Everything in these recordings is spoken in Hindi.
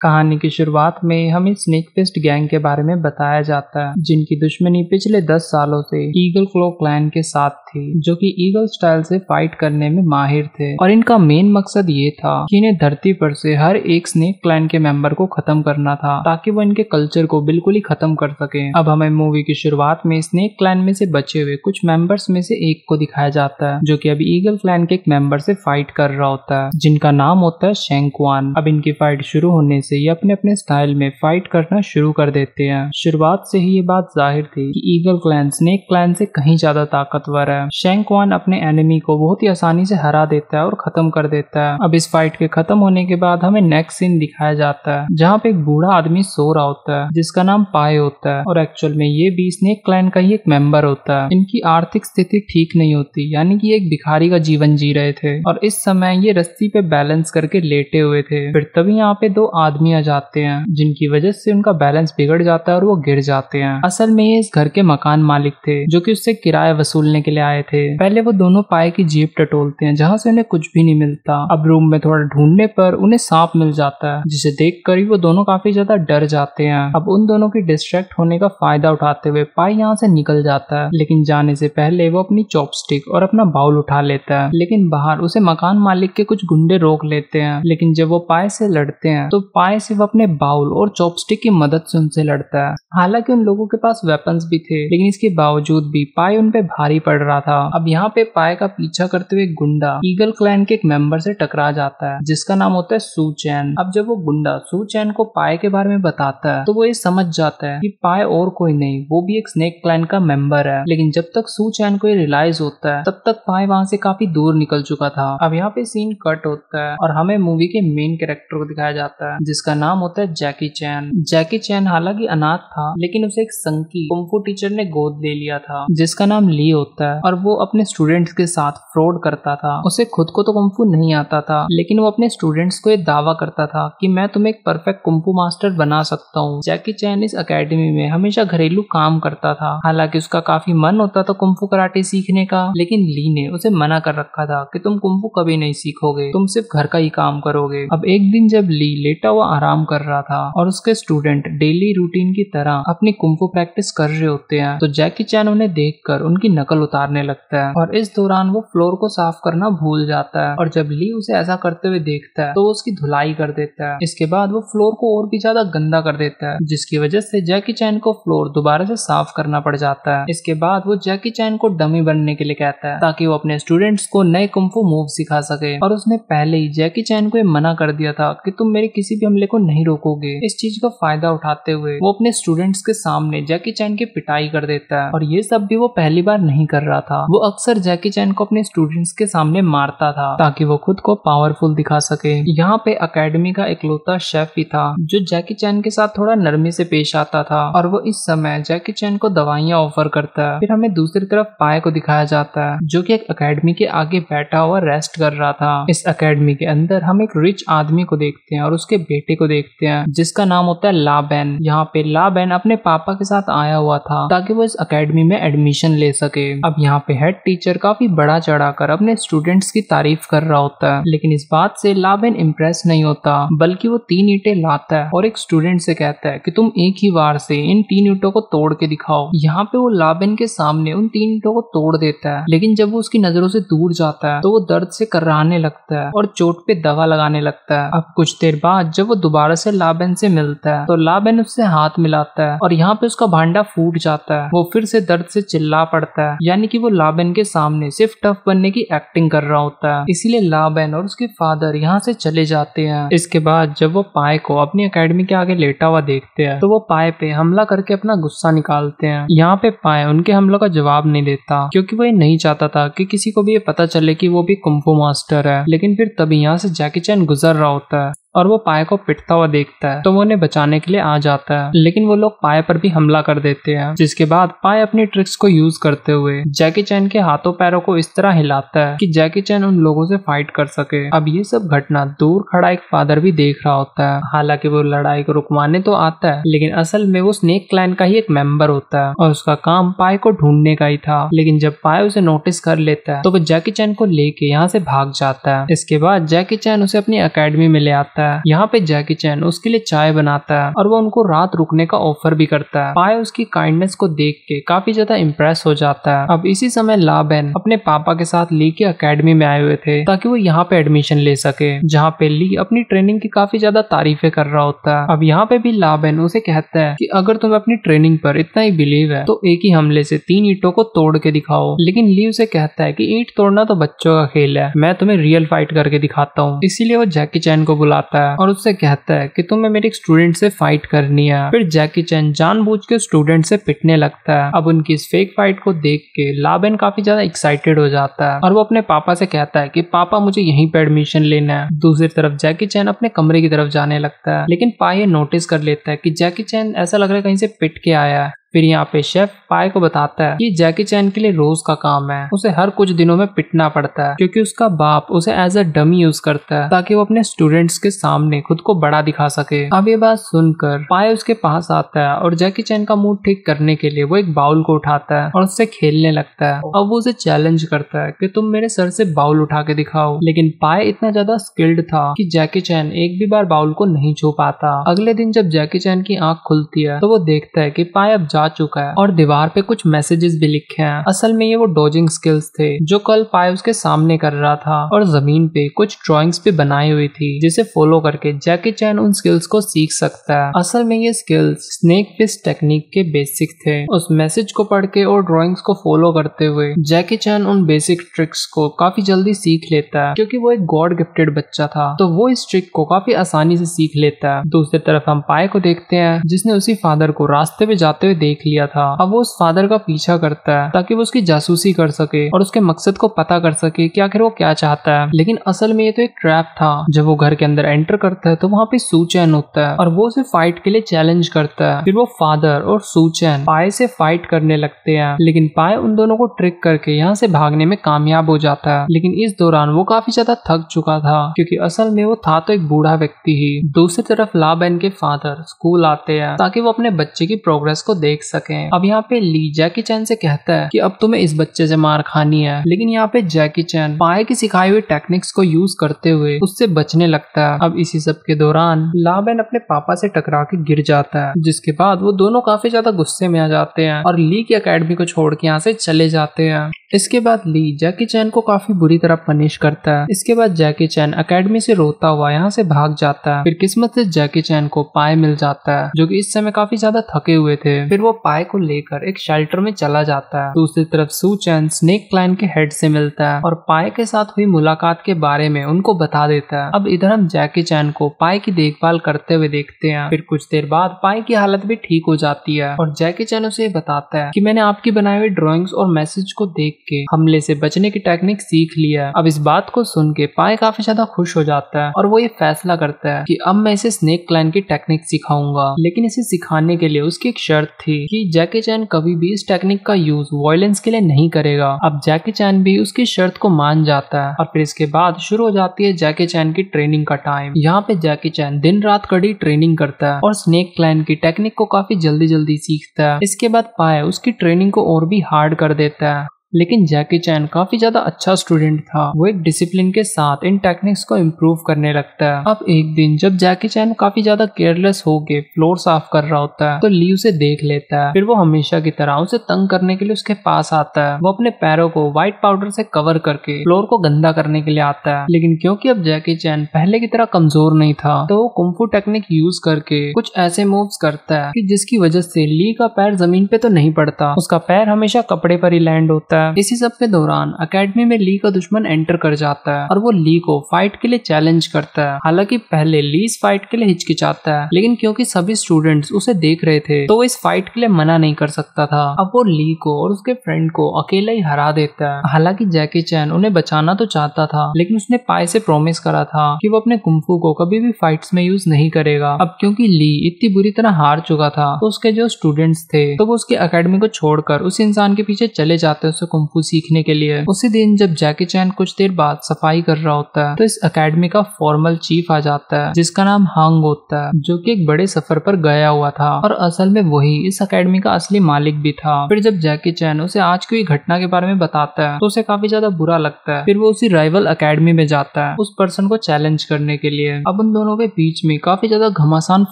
कहानी की शुरुआत में हमें स्नेक फिस्ट गैंग के बारे में बताया जाता है, जिनकी दुश्मनी पिछले 10 सालों से ईगल क्लॉ क्लैन के साथ थी, जो कि ईगल स्टाइल से फाइट करने में माहिर थे। और इनका मेन मकसद ये था कि इन्हें धरती पर से हर एक स्नेक क्लैन के मेंबर को खत्म करना था, ताकि वो इनके कल्चर को बिल्कुल ही खत्म कर सके। अब हमें मूवी की शुरुआत में स्नेक क्लैन में से बचे हुए कुछ मेंबर्स में से एक को दिखाया जाता है, जो कि अभी ईगल क्लैन के एक मेंबर से फाइट कर रहा होता है, जिनका नाम होता है शेंगक्वान। अब इनकी फाइट शुरू होने से ये अपने अपने स्टाइल में फाइट करना शुरू कर देते हैं। शुरुआत से ही ये बात जाहिर थी कि ईगल क्लैन स्नेक क्लैन से कहीं ज्यादा ताकतवर है। शेंगक्वान अपने एनिमी को बहुत ही आसानी से हरा देता है और खत्म कर देता है। अब इस फाइट के खत्म होने के बाद हमें नेक्स्ट सीन दिखाया जाता है, जहाँ पे एक बूढ़ा आदमी सो रहा होता है, जिसका नाम पाए होता है, और एक्चुअल में ये भी स्नेक क्लैन का ही एक मेंबर होता है। इनकी आर्थिक स्थिति ठीक नहीं होती, यानी कि एक भिखारी का जीवन जी रहे थे, और इस समय ये रस्सी पे बैलेंस करके लेटे हुए थे। फिर तभी यहाँ पे दो आदमी आ जाते हैं, जिनकी वजह से उनका बैलेंस बिगड़ जाता है और वो गिर जाते हैं। असल में ये इस घर के मकान मालिक थे, जो कि उससे किराया वसूलने के लिए आए थे। पहले वो दोनों पाए की जेब टटोलते हैं, जहाँ से उन्हें कुछ भी नहीं मिलता। अब रूम में थोड़ा ढूंढने पर उन्हें सांप मिल जाता है, जिसे देखकर ही वो दोनों काफी ज्यादा डर जाते हैं। अब उन दोनों की डिस्ट्रैक्ट होने का फायदा उठाते हुए पाए यहाँ से निकल जाता है, लेकिन जाने से पहले वो अपनी चॉपस्टिक और अपना बाउल उठा लेता है। लेकिन बाहर उसे मकान मालिक के कुछ गुंडे रोक लेते हैं, लेकिन जब वो पाए से लड़ते हैं तो पाए सिर्फ अपने बाउल और चॉपस्टिक की मदद से उनसे लड़ता है। हालांकि उन लोगों के पास वेपन्स भी थे, लेकिन इसके बावजूद भी पाए उन पे भारी पड़ रहा था। अब यहाँ पे पाए का पीछा करते हुए गुंडा ईगल क्लैन के एक मेंबर से टकरा जाता है, जिसका नाम होता है सू चैन। अब जब वो गुंडा सू चैन को पाए के बारे में बताता है, तो वो ये समझ जाता है कि पाए और कोई नहीं, वो भी एक स्नेक क्लैन का मेंबर है। लेकिन जब तक सू चैन को ये रियलाइज होता है, तब तक पाए वहां से काफी दूर निकल चुका था। अब यहाँ पे सीन कट होता है और हमें मूवी के मेन कैरेक्टर को दिखाया जाता है, जिसका नाम होता है जैकी चैन। जैकी चैन हालांकि अनाथ था, लेकिन उसे एक संकी कुंफू टीचर ने गोद ले लिया था, जिसका नाम ली होता है, और वो अपने स्टूडेंट्स के साथ फ्रॉड करता था। उसे खुद को तो कुंफू नहीं आता था, लेकिन वो अपने स्टूडेंट्स को ये दावा करता था कि मैं तुम्हें एक परफेक्ट कुंफू मास्टर बना सकता हूँ। जैकी चैन इस अकेडमी में हमेशा घरेलू काम करता था। हालांकि उसका काफी मन होता था कुंफू कराटे सीखने का, लेकिन ली ने उसे मना कर रखा था कि तुम कुंफू कभी नहीं सीखोगे, तुम सिर्फ घर का ही काम करोगे। अब एक दिन जब ली लेटा हुआ आराम कर रहा था और उसके स्टूडेंट डेली रूटीन की तरह अपनी कुंफू प्रैक्टिस कर रहे होते हैं, तो जैकी चैन उन्हें देखकर उनकी नकल उतारने लगता है, और इस दौरान वो फ्लोर को साफ करना भूल जाता है। और जब ली उसे ऐसा करते हुए देखता है, तो वो उसकी धुलाई कर देता है। इसके बाद वो फ्लोर को और भी ज्यादा गंदा कर देता है, जिसकी वजह से जैकी चैन को फ्लोर दोबारा से साफ करना पड़ जाता है। इसके बाद वो जैकी चैन को डमी बनने के लिए कहता है, ताकि वो अपने स्टूडेंट्स को नए कुंफू मूव सिखा सके। और उसने पहले ही जैकी चैन को ये मना कर दिया था कि तुम मेरे किसी भी हमले को नहीं रोकोगे। इस चीज का फायदा उठाते हुए वो अपने स्टूडेंट्स के सामने जैकी चैन की पिटाई कर देता है, और ये सब भी वो पहली बार नहीं कर रहा था। वो अक्सर जैकी चैन को अपने स्टूडेंट्स के सामने मारता था, ताकि वो खुद को पावरफुल दिखा सके। यहाँ पे अकेडमी का इकलौता शेफ ही था, जो जैकी चैन के साथ थोड़ा नरमी से पेश आता था, और वो इस समय जैकी चैन को दवाइयाँ ऑफर करता है। फिर हमें दूसरी तरफ पाए को दिखाया जाता है, जो कि एक अकेडमी के आगे बैठा हुआ रेस्ट कर रहा था। इस अकेडमी के अंदर हम एक रिच आदमी को देखते हैं और उसके बेटे को देखते हैं, जिसका नाम होता है ला बेन। यहाँ पे ला बेन अपने पापा के साथ आया हुआ था, ताकि वो इस अकेडमी में एडमिशन ले सके। अब यहाँ पे हेड टीचर काफी बड़ा चढ़ाकर अपने स्टूडेंट्स की तारीफ कर रहा होता है, लेकिन इस बात से ला बेन इम्प्रेस नहीं होता, बल्कि वो 3 ईंटें लाता है और एक स्टूडेंट से कहता है कि तुम एक ही बार से इन 3 ईंटों को तोड़ के दिखाओ। यहाँ पे वो ला बेन के सामने उन 3 ईंटों को तोड़ देता है, लेकिन जब वो उसकी नजरों से दूर जाता है, तो वो दर्द से कर्राने लगता है और चोट पे दवा लगाने लगता है। अब कुछ देर बाद जब वो दोबारा से ला बेन से मिलता है, तो ला बेन उससे हाथ मिलाता है, और यहाँ पे उसका भांडा फूट जाता है। वो फिर से दर्द से चिल्ला पड़ता है, यानी कि वो ला बेन के सामने सिर्फ टफ बनने की एक्टिंग कर रहा होता है। इसीलिए ला बेन और उसके फादर यहाँ से चले जाते हैं। इसके बाद जब वो पाए को अपनी एकेडमी के आगे लेटा हुआ देखते हैं, तो वो पाए पे हमला करके अपना गुस्सा निकालते हैं। यहाँ पे पाए उनके हमलों का जवाब नहीं देता, क्योंकि वो ये नहीं चाहता था कि किसी को भी ये पता चले कि वो भी कुंफू मास्टर है। लेकिन फिर तभी यहाँ से जैकी चैन गुजर रहा होता है, और वो पाए को पिटता हुआ देखता है, तो वो उन्हें बचाने के लिए आ जाता है, लेकिन वो लोग पाए पर भी हमला कर देते हैं। जिसके बाद पाए अपनी ट्रिक्स को यूज करते हुए जैकी चैन के हाथों पैरों को इस तरह हिलाता है कि जैकी चैन उन लोगों से फाइट कर सके। अब ये सब घटना दूर खड़ा एक फादर भी देख रहा होता है। हालांकि वो लड़ाई को रुकवाने तो आता है, लेकिन असल में वो स्नेक क्लैन का ही एक मेंबर होता है, और उसका काम पाए को ढूंढने का ही था। लेकिन जब पाए उसे नोटिस कर लेता है, तो वो जैकी चैन को लेके यहाँ से भाग जाता है। इसके बाद जैकी चैन उसे अपनी अकेडमी में ले आता है। यहाँ पे जैकी चैन उसके लिए चाय बनाता है और वो उनको रात रुकने का ऑफर भी करता है। पाए उसकी काइंडनेस को देख के काफी ज्यादा इम्प्रेस हो जाता है। अब इसी समय लाबेन अपने पापा के साथ ली की अकेडमी में आए हुए थे ताकि वो यहाँ पे एडमिशन ले सके, जहाँ पे ली अपनी ट्रेनिंग की काफी ज्यादा तारीफें कर रहा होता है। अब यहाँ पे भी लाबेन उसे कहता है कि अगर तुम्हें अपनी ट्रेनिंग पर इतना ही बिलीव है तो एक ही हमले से 3 ईंटों को तोड़ के दिखाओ। लेकिन ली उसे कहता है कि ईंट तोड़ना तो बच्चों का खेल है, मैं तुम्हें रियल फाइट करके दिखाता हूँ। इसीलिए वो जैकी चैन को बुलाता है और उससे कहता है कि तुम्हें मेरे एक स्टूडेंट से फाइट करनी है। फिर जैकी चैन जानबूझ के स्टूडेंट से पिटने लगता है। अब उनकी इस फेक फाइट को देख के लाबेन काफी ज्यादा एक्साइटेड हो जाता है और वो अपने पापा से कहता है कि पापा मुझे यहीं पे एडमिशन लेना है। दूसरी तरफ जैकी चैन अपने कमरे की तरफ जाने लगता है, लेकिन पाए नोटिस कर लेता है कि जैकी चैन ऐसा लग रहा है कहीं से पिट के आया है। फिर यहाँ पे शेफ पाए को बताता है कि जैकी चैन के लिए रोज का काम है, उसे हर कुछ दिनों में पिटना पड़ता है क्योंकि उसका बाप उसे एज अ डमी यूज करता है ताकि वो अपने स्टूडेंट्स के सामने खुद को बड़ा दिखा सके। अब ये बात सुनकर पाए उसके पास आता है और जैकी चैन का मूड ठीक करने के लिए वो एक बाउल को उठाता है और उससे खेलने लगता है। अब वो उसे चैलेंज करता है कि तुम मेरे सर से बाउल उठा के दिखाओ, लेकिन पाए इतना ज्यादा स्किल्ड था कि जैकी चैन एक भी बार बाउल को नहीं छू पाता। अगले दिन जब जैकी चैन की आंख खुलती है तो वो देखता है कि पाए अब जा चुका है और दीवार पे कुछ मैसेजेस भी लिखे हैं। असल में ये वो डॉजिंग स्किल्स थे जो कल पाए उसके सामने कर रहा था और जमीन पे कुछ ड्राइंग्स भी बनाई हुई थी जिसे फॉलो करके जैकी चैन उन स्किल्स को सीख सकता है। असल में ये स्किल्स स्नेक फिस्ट टेक्निक के बेसिक थे। उस मैसेज को पढ़ के और ड्राइंग्स को फॉलो करते हुए जैकी चैन उन बेसिक ट्रिक्स को काफी जल्दी सीख लेता है क्योंकि वो एक गॉड गिफ्टेड बच्चा था, तो वो इस ट्रिक को काफी आसानी से सीख लेता है। दूसरी तरफ हम पाए को देखते हैं जिसने उसी फादर को रास्ते पे जाते हुए देख लिया था। अब वो उस फादर का पीछा करता है ताकि वो उसकी जासूसी कर सके और उसके मकसद को पता कर सके कि आखिर वो क्या चाहता है। लेकिन असल में ये तो एक ट्रैप था। जब वो घर के अंदर एंटर करता है तो वहाँ पे सूचैन होता है और वो उसे फाइट के लिए चैलेंज करता है। फिर वो फादर और सूचैन पाए से फाइट करने लगते हैं, लेकिन पाए उन दोनों को ट्रिक करके यहाँ से भागने में कामयाब हो जाता है। लेकिन इस दौरान वो काफी ज्यादा थक चुका था क्योंकि असल में वो था तो एक बूढ़ा व्यक्ति ही। दूसरी तरफ लाबेन के फादर स्कूल आते हैं ताकि वो अपने बच्चे की प्रोग्रेस को देख सके। अब यहाँ पे ली जैकी चैन से कहता है कि अब तुम्हें इस बच्चे से मार खानी है, लेकिन यहाँ पे जैकी चैन पाए की सिखाई हुई टेक्निक्स को यूज करते हुए उससे बचने लगता है। अब इसी सब के दौरान लाबेन अपने पापा से टकरा के गिर जाता है, जिसके बाद वो दोनों काफी ज्यादा गुस्से में आ जाते हैं और ली की अकेडमी को छोड़ के यहाँ से चले जाते हैं। इसके बाद ली जैकी चैन को काफी बुरी तरह पनिश करता है। इसके बाद जैकी चैन अकेडमी से रोता हुआ यहाँ से भाग जाता है। फिर किस्मत से जैकी चैन को पाए मिल जाता है जो कि इस समय काफी ज्यादा थके हुए थे। फिर वो पाए को लेकर एक शेल्टर में चला जाता है। दूसरी तरफ सू चैन स्नेक क्लैन के हेड से मिलता है और पाए के साथ हुई मुलाकात के बारे में उनको बता देता है। अब इधर हम जैकी चैन को पाए की देखभाल करते हुए देखते हैं। फिर कुछ देर बाद पाए की हालत भी ठीक हो जाती है और जैकी चैन उसे बताता है कि मैंने आपकी बनाई हुई ड्राइंग्स और मैसेज को देख के हमले से बचने की टेक्निक सीख लिया है। अब इस बात को सुन के पाए काफी ज्यादा खुश हो जाता है और वो ये फैसला करता है कि अब मैं इसे स्नेक क्लैन की टेक्निक सिखाऊंगा। लेकिन इसे सिखाने के लिए उसकी एक शर्त थी कि जैकी चैन कभी भी इस टेक्निक का यूज वायलेंस के लिए नहीं करेगा। अब जैकी चैन भी उसकी शर्त को मान जाता है और फिर इसके बाद शुरू हो जाती है जैकी चैन की ट्रेनिंग का टाइम। यहाँ पे जैकी चैन दिन रात कड़ी ट्रेनिंग करता है और स्नेक क्लैन की टेक्निक को काफी जल्दी जल्दी सीखता है। इसके बाद पाए उसकी ट्रेनिंग को और भी हार्ड कर देता है। लेकिन जैकी चैन काफी ज्यादा अच्छा स्टूडेंट था। वो एक डिसिप्लिन के साथ इन टेक्निक्स को इम्प्रूव करने लगता है। अब एक दिन जब जैकी चैन काफी ज्यादा केयरलेस होके फ्लोर साफ कर रहा होता है तो ली उसे देख लेता है। फिर वो हमेशा की तरह उसे तंग करने के लिए उसके पास आता है। वो अपने पैरों को व्हाइट पाउडर से कवर करके फ्लोर को गंदा करने के लिए आता है। लेकिन क्योंकि अब जैकी चैन पहले की तरह कमजोर नहीं था तो वो कुंफू टेक्निक यूज करके कुछ ऐसे मूव्स करता है कि जिसकी वजह से ली का पैर जमीन पे तो नहीं पड़ता, उसका पैर हमेशा कपड़े पर ही लैंड होता है। इसी सब के दौरान अकेडमी में ली का दुश्मन एंटर कर जाता है और वो ली को फाइट के लिए चैलेंज करता है। हालांकि पहले ली इस फाइट के लिए हिचकिचाता है, लेकिन क्योंकि सभी स्टूडेंट्स उसे देख रहे थे तो वो इस फाइट के लिए मना नहीं कर सकता था। अब वो ली को और उसके फ्रेंड को अकेला ही हरा देता है। हालांकि जैकी चैन उन्हें बचाना तो चाहता था, लेकिन उसने पाए से प्रॉमिस करा था कि वो अपने कुंफू को कभी भी फाइट्स में यूज नहीं करेगा। अब क्योंकि ली इतनी बुरी तरह हार चुका था तो उसके जो स्टूडेंट्स थे तो वो उसकी अकेडमी को छोड़कर उस इंसान के पीछे चले जाते हैं उसे से कुंफू सीखने के लिए। उसी दिन जब जैकी चैन कुछ देर बाद सफाई कर रहा होता है तो इस एकेडमी का फॉर्मल चीफ आ जाता है जिसका नाम हांग होता है, जो कि एक बड़े सफर पर गया हुआ था और असल में वही इस एकेडमी का असली मालिक भी था। फिर जब जैकी चैन उसे आज की घटना के बारे में बताता है तो उसे काफी ज्यादा बुरा लगता है। फिर वो उसी राइवल एकेडमी में जाता है उस पर्सन को चैलेंज करने के लिए। अब उन दोनों के बीच में काफी ज्यादा घमासान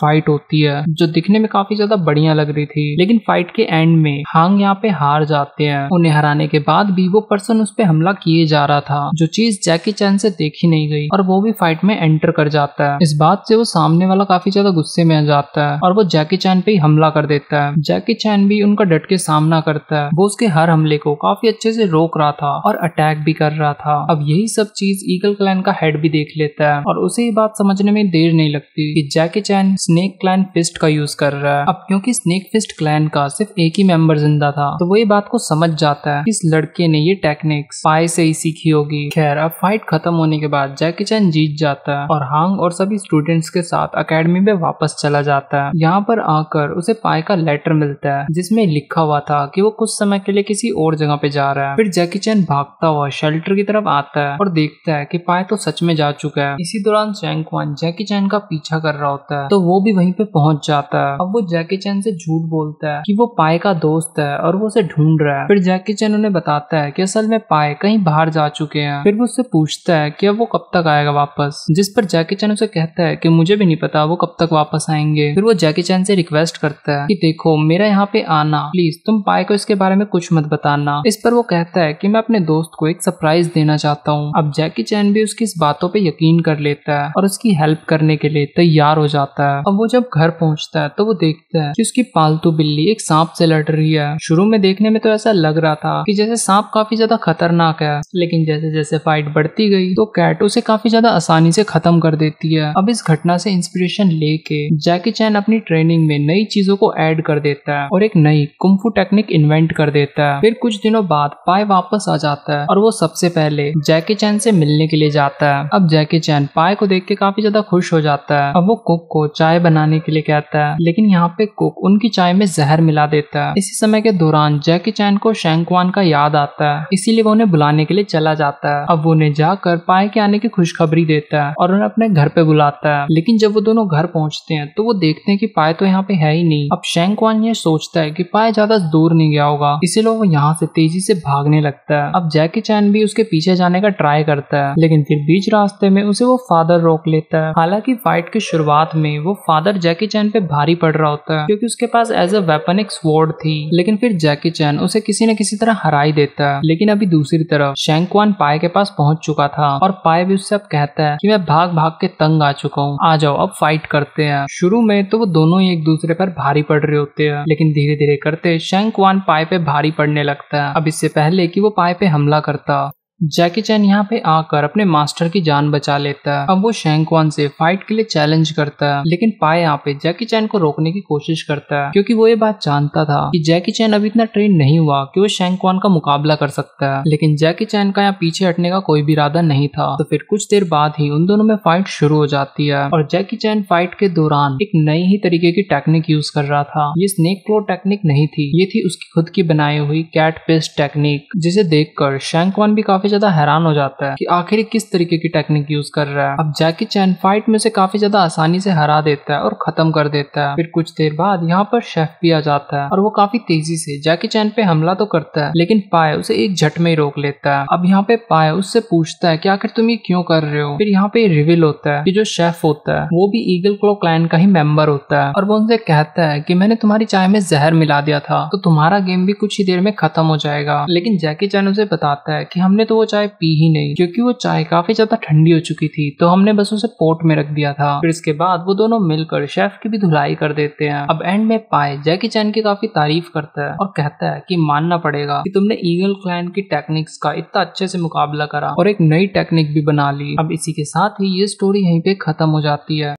फाइट होती है जो दिखने में काफी ज्यादा बढ़िया लग रही थी, लेकिन फाइट के एंड में हांग यहाँ पे हार जाते हैं। उन्हें हराने के बाद भी वो पर्सन उस पे हमला किए जा रहा था, जो चीज जैकी चैन से देखी नहीं गई, और वो भी फाइट में एंटर कर जाता है। इस बात से वो सामने वाला काफी ज्यादा गुस्से में आ जाता है और वो जैकी चैन पे ही हमला कर देता है। जैकी चैन भी उनका डट के सामना करता है। वो उसके हर हमले को काफी अच्छे से रोक रहा था और अटैक भी कर रहा था। अब यही सब चीज ईगल क्लैन का हेड भी देख लेता है और उसे ये बात समझने में देर नहीं लगती कि जैकी चैन स्नेक क्लैन फिस्ट का यूज कर रहा है। अब क्योंकि स्नेक फिस्ट क्लैन का सिर्फ एक ही मेंबर जिंदा था तो वो ये बात को समझ जाता है कि इस लड़के ने ये टेक्निक्स पाए से ही सीखी होगी। खैर, अब फाइट खत्म होने के बाद जैकी चैन जीत जाता है और हांग और सभी स्टूडेंट्स के साथ एकेडमी में वापस चला जाता है। यहाँ पर आकर उसे पाए का लेटर मिलता है जिसमें लिखा हुआ था कि वो कुछ समय के लिए किसी और जगह पे जा रहा है। फिर जैकी चैन भागता हुआ शेल्टर की तरफ आता है और देखता है कि पाए तो सच में जा चुका है। इसी दौरान शैंग क्वान जैकी चैन का पीछा कर रहा होता है तो वो भी वहीं पे पहुंच जाता है। अब वो जैकी चैन से झूठ बोलता है कि वो पाए का दोस्त है और वो उसे ढूंढ रहा है। फिर जैकी चैन उन्हें बताता है कि असल में पाए कहीं बाहर जा चुके हैं। फिर वो उससे पूछता है कि अब वो कब तक आएगा वापस, जिस पर जैकी चैन उसे कहता है कि मुझे भी नहीं पता वो कब तक वापस आएंगे। फिर वो जैकी चैन से रिक्वेस्ट करता है कि देखो, मेरा यहाँ पे आना, प्लीज तुम पाए को इसके बारे में कुछ मत बताना। इस पर वो कहता है कि मैं अपने दोस्त को एक सरप्राइज देना चाहता हूँ। अब जैकी चैन भी उसकी इस बातों पे यकीन कर लेता है और उसकी हेल्प करने के लिए तैयार हो जाता है। अब वो जब घर पहुंचता है तो वो देखता है कि उसकी पालतू बिल्ली एक सांप से लड़ रही है। शुरू में देखने में तो ऐसा लग रहा था कि जैसे सांप काफी ज्यादा खतरनाक है, लेकिन जैसे जैसे फाइट बढ़ती गई तो कैट उसे काफी ज्यादा आसानी से खत्म कर देती है। अब इस घटना से इंस्पिरेशन लेके जैकी चैन अपनी ट्रेनिंग में नई चीजों को ऐड कर देता है और एक नई कुंफू टेक्निक इन्वेंट कर देता है। फिर कुछ दिनों बाद पाए वापस आ जाता है और वो सबसे पहले जैकी चैन से मिलने के लिए जाता है। अब जैकी चैन पाए को देख के काफी ज्यादा खुश हो जाता है। अब वो कुक को चाय बनाने के लिए कहता है, लेकिन यहाँ पे कुक उनकी चाय में जहर मिला देता है। इसी समय के दौरान जैकी चैन को शैंग क्वान का याद आता है, इसीलिए वो उन्हें बुलाने के लिए चला जाता है। अब वो उन्हें जाकर पाए के आने की खुशखबरी देता है और उन्हें अपने घर पे बुलाता है। लेकिन जब वो दोनों घर पहुंचते हैं तो वो देखते हैं कि पाए तो यहाँ पे है ही नहीं। अब शैंग क्वान ये सोचता है कि पाए ज्यादा दूर नहीं गया होगा, इसीलिए वो यहाँ से तेजी से भागने लगता है। अब जैकी चैन भी उसके पीछे जाने का ट्राई करता है, लेकिन फिर बीच रास्ते में उसे वो फादर रोक लेता है। हालांकि फाइट की शुरुआत में वो फादर जैकी चैन पे भारी पड़ रहा होता है क्योंकि उसके पास एज अ वेपन एक स्वॉर्ड थी, लेकिन फिर जैकी चैन उसे किसी न किसी तरह हरा ही देता है। लेकिन अभी दूसरी तरफ शैंग क्वान पाए के पास पहुंच चुका था और पाए भी उससे अब कहता है कि मैं भाग भाग के तंग आ चुका हूँ, आ जाओ अब फाइट करते हैं। शुरू में तो वो दोनों ही एक दूसरे पर भारी पड़ रहे होते हैं, लेकिन धीरे धीरे करते शैंग क्वान पाए पे भारी पड़ने लगता है। अब इससे पहले कि वो पाए पे हमला करता, जैकी चैन यहाँ पे आकर अपने मास्टर की जान बचा लेता है। अब वो शैंग क्वान से फाइट के लिए चैलेंज करता है, लेकिन पाए यहाँ पे जैकी चैन को रोकने की कोशिश करता है क्योंकि वो ये बात जानता था कि जैकी चैन अभी इतना ट्रेन नहीं हुआ कि वो शैंग क्वान का मुकाबला कर सकता है। लेकिन जैकी चैन का यहाँ पीछे हटने का कोई भी इरादा नहीं था। तो फिर कुछ देर बाद ही उन दोनों में फाइट शुरू हो जाती है और जैकी चैन फाइट के दौरान एक नई ही तरीके की टेक्निक यूज कर रहा था। ये स्नेक क्लो टेक्निक नहीं थी, ये थी उसकी खुद की बनाई हुई कैट पिस्ट टेक्निक, जिसे देखकर शैंग क्वान भी काफी ज्यादा हैरान हो जाता है कि आखिर किस तरीके की टेक्निक यूज कर रहा है। अब जैकी चैन फाइट में से काफी ज्यादा आसानी से हरा देता है और खत्म कर देता है। फिर कुछ देर बाद यहाँ पर शेफ भी आ जाता है और वो काफी तेजी से जैकी चैन पे हमला तो करता है, लेकिन पाए उसे एक झट में ही रोक लेता है। अब यहाँ पे पाए उससे पूछता है कि आखिर तुम ये क्यों कर रहे हो। फिर यहाँ पे रिवील होता है कि जो शेफ होता है वो भी ईगल क्लो क्लैन का ही मेंबर होता है और वो उनसे कहता है कि मैंने तुम्हारी चाय में जहर मिला दिया था तो तुम्हारा गेम भी कुछ ही देर में खत्म हो जाएगा। लेकिन जैकी चैन उसे बताता है कि हमने तो वो चाय पी ही नहीं, क्योंकि वो चाय काफी ज्यादा ठंडी हो चुकी थी तो हमने बस उसे पोट में रख दिया था। फिर इसके बाद वो दोनों मिलकर शेफ की भी धुलाई कर देते हैं। अब एंड में पाए जैकी चैन की काफी तारीफ करता है और कहता है कि मानना पड़ेगा कि तुमने ईगल क्लैन की टेक्निक्स का इतना अच्छे से मुकाबला करा और एक नई टेक्निक भी बना ली। अब इसी के साथ ही ये स्टोरी यहीं पे खत्म हो जाती है।